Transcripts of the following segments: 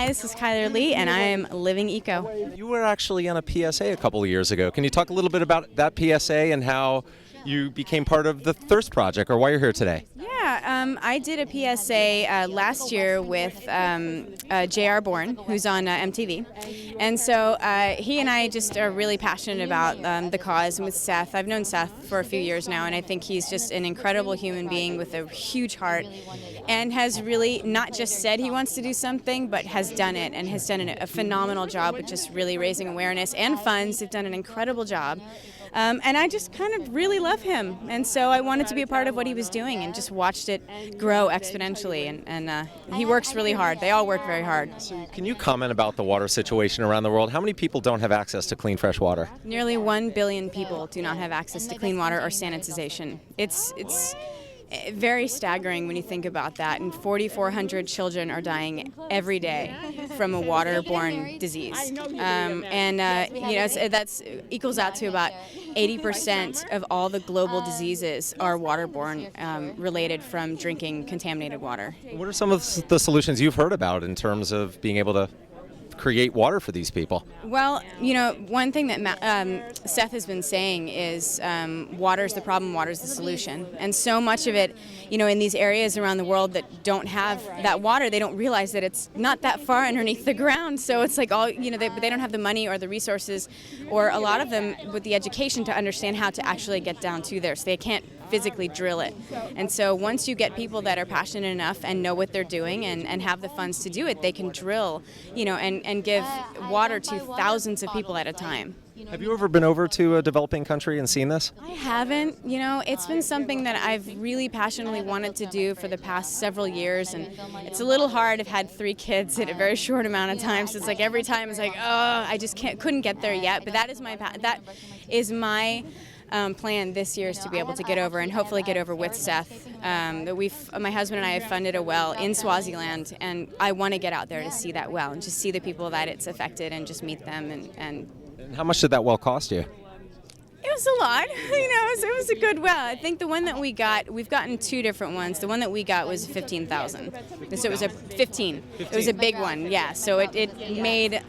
Hi, this is Chyler Leigh, and I am Living Eco. You were actually on a PSA a couple of years ago. Can you talk a little bit about that PSA and how you became part of the Thirst Project, or why you're here today? Yeah, I did a PSA last year with J.R. Bourne, who's on MTV. And so he and I just are really passionate about the cause. And with Seth, I've known Seth for a few years now, and I think he's just an incredible human being with a huge heart and has really not just said he wants to do something, but has done it, and has done a phenomenal job with just really raising awareness and funds. They've done an incredible job. And I just kind of really love him, and so I wanted to be a part of what he was doing and just watched it grow exponentially, and he works really hard. They all work very hard. So can you comment about the water situation around the world? How many people don't have access to clean, fresh water? Nearly 1 billion people do not have access to clean water or sanitization. It's very staggering when you think about that, and 4,400 children are dying every day from a waterborne disease, that's equals out to about 80% of all the global diseases are waterborne, related from drinking contaminated water. What are some of the solutions you've heard about in terms of being able to create water for these people? Well, one thing that Seth has been saying is water's the problem, water's the solution. And so much of it, in these areas around the world that don't have that water, they don't realize that it's not that far underneath the ground. So it's like but they don't have the money or the resources, or a lot of them with the education to understand how to actually get down to there. So they can't physically drill it. And so once you get people that are passionate enough and know what they're doing and have the funds to do it, they can drill, and give water to thousands of people at a time. Have you ever been over to a developing country and seen this? I haven't. It's been something that I've really passionately wanted to do for the past several years, and it's a little hard. I've had 3 kids in a very short amount of time, so it's like every time it's like, I just couldn't get there yet. But that is my plan this year, is to be able to get over, and hopefully get over with Seth. My husband and I have funded a well in Swaziland, and I want to get out there to see that well and just see the people that it's affected and just meet them. And how much did that well cost you? It was a lot. It was a good well. I think the one that we got, we've gotten 2 different ones. The one that we got was 15,000. So it was a 15. It was a big one, yeah. So it made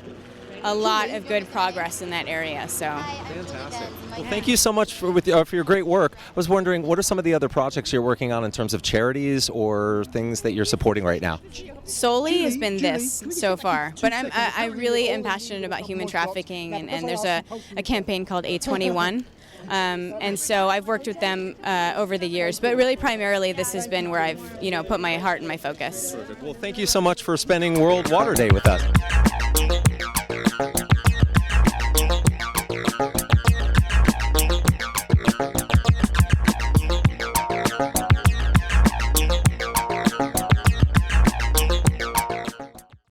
a lot of good progress in that area. So fantastic. Well, thank you so much for your great work. I was wondering, what are some of the other projects you're working on in terms of charities or things that you're supporting right now? Solely has been this so far, but I really am passionate about human trafficking, and there's a campaign called A21. And so I've worked with them over the years, but really primarily this has been where I've put my heart and my focus. Perfect. Well, thank you so much for spending World Water Day with us.